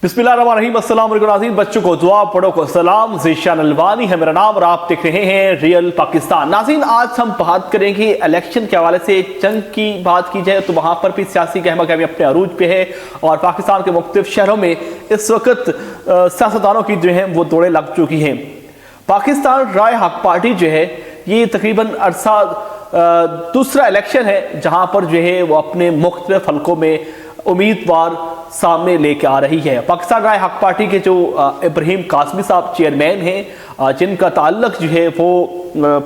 बिस्मिल्लाहिर्रहमानिर्रहीम। अस्सलाम वालेकुम नाज़रीन, बच्चों को दुआ, बड़ों को सलाम। ज़ीशान अलवानी है मेरा नाम और आप देख रहे हैं रियल पाकिस्तान। नाज़रीन, आज हम बात करेंगे इलेक्शन के हवाले से। जंग की बात की जाए तो वहाँ पर भी सियासी गहमा गहमी अपने अरूज पे है और पाकिस्तान के मुख्तलिफ शहरों में इस वक्त सियासतदानों की जो है वो दौड़ें लग चुकी हैं। पाकिस्तान राय हक पार्टी जो है ये तकरीबन अरसा दूसरा इलेक्शन है जहाँ पर जो है वो अपने मुख्तलिफ हलकों में उम्मीदवार सामने लेके आ रही है। पाकिस्तान राय हक पार्टी के जो इब्राहिम कासमी साहब चेयरमैन हैं, जिनका ताल्लुक जो है वो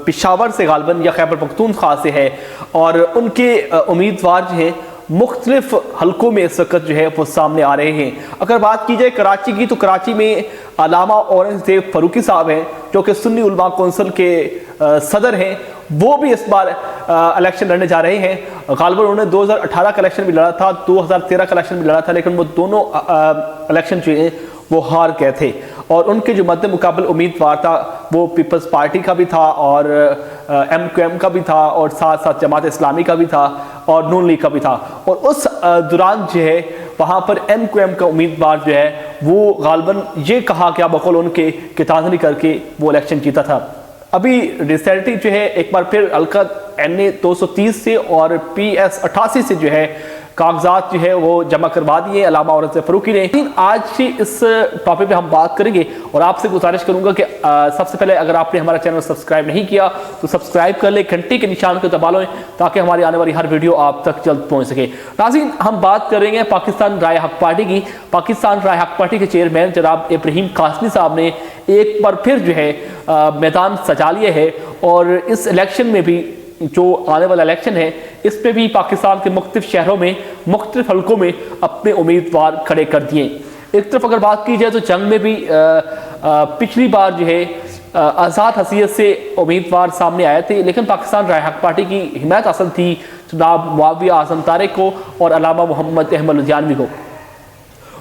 पेशावर से गालिबन या खैबर पख्तूनख्वा से है, और उनके उम्मीदवार जो हैं मुख्तलिफ हलकों में इस वक्त जो है वो सामने आ रहे हैं। अगर बात की जाए कराची की तो कराची में अल्लामा औरंगज़ेब फ़ारूकी साहब हैं जो कि सुन्नी उलमा कौंसिल के सदर हैं। वो भी इस बार इलेक्शन लड़ने जा रहे हैं। गालिबन उन्होंने 2018 का इलेक्शन भी लड़ा था, 2013 का इलेक्शन भी लड़ा था, लेकिन वो दोनों इलेक्शन जो हैं वो हार गए थे। और उनके जो मद्दे मुकाबल उम्मीदवार था वो पीपल्स पार्टी का भी था और MQM का भी था और साथ साथ जमात इस्लामी का भी था और नून लीग का भी था। और उस दौरान जो है वहाँ पर MQM का उम्मीदवार जो है वो गालिबन ये कहा कि बकौल उनके किताजनी करके वो इलेक्शन जीता था। अभी रिसेंटली जो है एक बार फिर हल्का NA 230 से और PS 88 से जो है कागजात जो है वो जमा करवा दिए अल्लामा औरंगज़ेब फ़ारूकी ने। लेकिन आज ही इस टॉपिक पे हम बात करेंगे और आपसे गुजारिश करूंगा कि सबसे पहले अगर आपने हमारा चैनल सब्सक्राइब नहीं किया तो सब्सक्राइब कर ले, घंटी के निशान को दबा लें ताकि हमारी आने वाली हर वीडियो आप तक जल्द पहुंच सके। नाज़रीन, हम बात करेंगे पाकिस्तान राय हक पार्टी की। पाकिस्तान राय हक पार्टी के चेयरमैन जनाब इब्राहिम कासमी साहब ने एक बार फिर जो है मैदान सजा लिया है और इस इलेक्शन में भी जो आने वाला इलेक्शन है इस पे भी पाकिस्तान के मुख्तलिफ शहरों में मुख्तलिफ हलकों में अपने उम्मीदवार खड़े कर दिए। एक तरफ अगर बात की जाए तो जंग में भी पिछली बार जो है आज़ाद हसीयत से उम्मीदवार सामने आए थे, लेकिन पाकिस्तान राय हक पार्टी की हिमायत हासिल थी जनाब मुआविया आज़म तारिक को और अल्लामा मोहम्मद अहमद लुधियानवी को।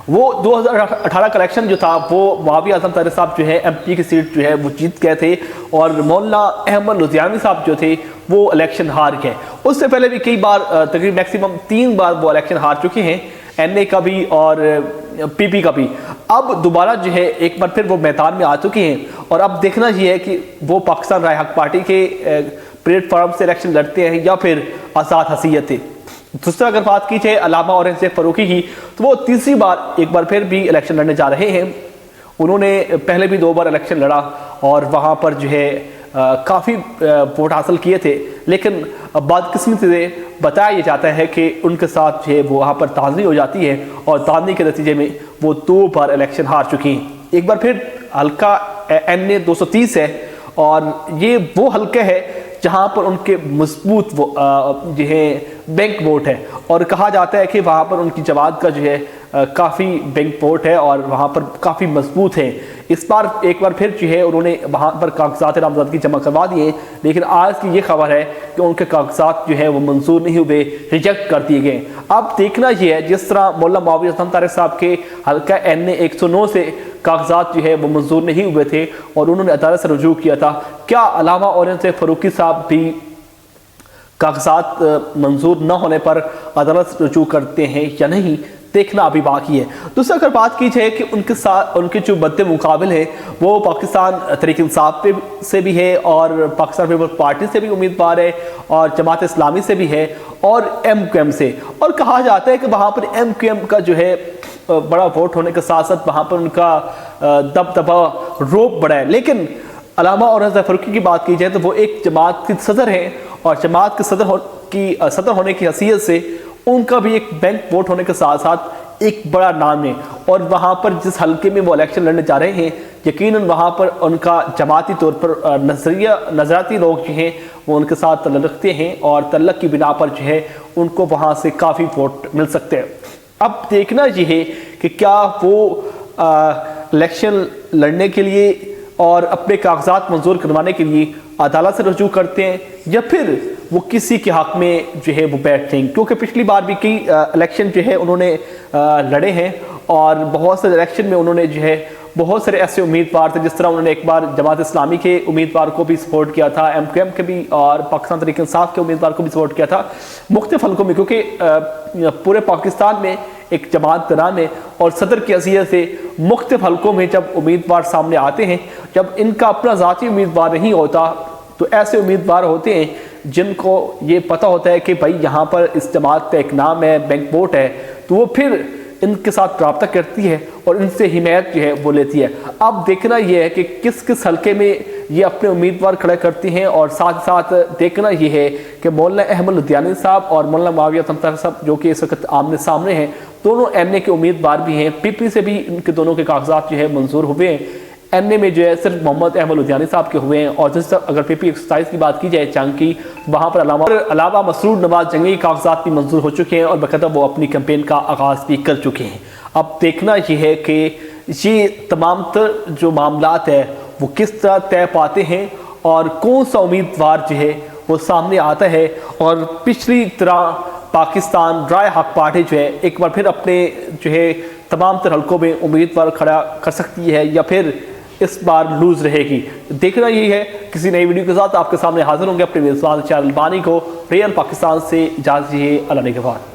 वो 2018 का इलेक्शन जो था वो मुआविया आज़म तारिक साहब जो है MP की सीट जो है वो जीत गए थे और मौलाना अहमद लुधियानवी साहब जो थे वो इलेक्शन हार गए। उससे पहले भी कई बार तकरीबन मैक्सिमम 3 बार वो इलेक्शन हार चुके हैं, NA का भी और PP का भी। अब दोबारा जो है एक बार फिर वो मैदान में आ चुके हैं और अब देखना ये है कि वो पाकिस्तान राय हक पार्टी के प्लेटफॉर्म से इलेक्शन लड़ते हैं या फिर आज़ाद हसीयत थे। दूसरा अगर बात की जाए अल्लामा औरंगज़ेब फ़ारूकी की तो वो तीसरी बार एक बार फिर भी इलेक्शन लड़ने जा रहे हैं। उन्होंने पहले भी 2 बार इलेक्शन लड़ा और वहाँ पर जो है काफ़ी वोट हासिल किए थे, लेकिन बदकिस्मती से बताया जाता है कि उनके साथ जो है वो वहाँ पर ताज़नी हो जाती है और ताज़नी के नतीजे में वो 2 बार इलेक्शन हार चुकी हैं। एक बार फिर हल्का NA 230 है और ये वो हल्का है जहाँ पर उनके मजबूत जो है बैंक वोट है और कहा जाता है कि वहाँ पर उनकी जमात का जो है काफ़ी बैंक वोट है और वहाँ पर काफ़ी मजबूत है। इस बार एक बार फिर जो है उन्होंने वहाँ पर कागजात नामजदगी जमा करवा दिए, लेकिन आज की ये खबर है कि उनके कागजात जो है वो मंजूर नहीं हुए, रिजेक्ट कर दिए गए। अब देखना ये है जिस तरह मौलाना मुआविया आज़म तारिक साहब के हल्का NA 109 से कागजात जो है वो मंजूर नहीं हुए थे और उन्होंने अदालत से रुजू किया था, क्या अल्लामा औरंगज़ेब फ़ारूकी साहब भी कागजात मंजूर न होने पर अदालत से रुजू करते हैं या नहीं, देखना अभी बाकी है। दूसरा अगर बात की जाए कि उनके साथ उनके जो मद्दे मुकाबिल है वो पाकिस्तान तहरीक इंसाफ से भी है और पाकिस्तान पीपल्स पार्टी से भी उम्मीदवार है और जमात इस्लामी से भी है और MQM से। और कहा जाता है कि वहाँ पर MQM का जो है बड़ा वोट होने के साथ साथ वहाँ पर उनका दबदबा रोब बड़ा है। लेकिन अल्लामा औरंगज़ेब फ़ारूकी की बात की जाए तो वो एक जमात के सदर हैं और जमात के सदर होने की हैसियत से उनका भी एक बैंक वोट होने के साथ साथ एक बड़ा नाम है। और वहाँ पर जिस हल्के में वो इलेक्शन लड़ने जा रहे हैं यकीनन वहाँ पर उनका जमाती तौर पर नजराती लोग जो हैं वो उनके साथ तल्लुक़ रखते हैं और तल्लुक़ की बिना पर जो है उनको वहाँ से काफ़ी वोट मिल सकते हैं। अब देखना ये है कि क्या वो इलेक्शन लड़ने के लिए और अपने कागजात मंजूर करवाने के लिए अदालत से रुजू करते हैं या फिर वो किसी के हक में जो है वो बैठते हैं, क्योंकि पिछली बार भी कई इलेक्शन जो है उन्होंने लड़े हैं और बहुत से इलेक्शन में उन्होंने जो है बहुत सारे ऐसे उम्मीदवार थे, जिस तरह उन्होंने एक बार जमात इस्लामी के उम्मीदवार को भी सपोर्ट किया था, MQM के भी और पाकिस्तान तहरीक इंसाफ के उम्मीदवार को भी सपोर्ट किया था मुख्तलिफ हल्कों में, क्योंकि पूरे पाकिस्तान में ایک جماعت کا نام ہے، اور صدر کی حیثیت سے مختلف حلقوں میں جب امیدوار سامنے آتے ہیں، جب ان کا اپنا ذاتی امیدوار نہیں ہوتا تو ایسے امیدوار ہوتے ہیں جن کو یہ پتہ ہوتا ہے کہ بھائی یہاں پر اس جماعت کا ایک نام ہے، بینک ووٹ ہے، تو وہ پھر ان کے ساتھ رابطہ کرتی ہے اور ان سے حمایت جو ہے وہ لیتی ہے۔ اب دیکھنا یہ ہے کہ کس کس حلقے میں یہ اپنے امیدوار کھڑے کرتی ہیں، اور ساتھ ساتھ دیکھنا یہ ہے کہ مولانا احمد لدھیانی صاحب اور مولانا معاویہ طنطاوی صاحب جو کہ اس وقت آمنے سامنے ہیں، دونوں ایم اے کے امیدوار بھی ہیں، پی پی سے بھی ان کے دونوں کے کاغذات جو ہے منظور ہوئے ہیں۔ ایم اے میں جو ہے صرف محمد احمد لدھیانی صاحب کے ہوئے ہیں، اور جس طرح اگر پی پی 127 کی بات کی جائے جنگ کی، وہاں پر علامہ مسرور نواز جنگی کاغذات بھی منظور ہو چکے ہیں، اور باقاعدہ وہ اپنی کیمپین کا آغاز بھی کر چکے ہیں۔ اب دیکھنا یہ ہے کہ یہ تمام تر جو معاملات ہیں وہ کس طرح طے پاتے ہیں اور کون سا امیدوار جو ہے وہ سامنے آتا ہے، اور پچھلی طرح پاکستان رائے حق پارٹی جو ہے ایک بار پھر اپنے جو ہے تمام تر حلقوں میں امیدوار کھڑا کر سکتی ہے یا پھر اس بار لوز رہے گی۔ دیکھنا یہی ہے۔ کسی نئی ویڈیو کے ساتھ آپ کے سامنے حاضر ہوں گے اپنے میزبان چینل البانی کو۔ ریئل پاکستان سے اجازت دیجیے، اللہ نگہبان۔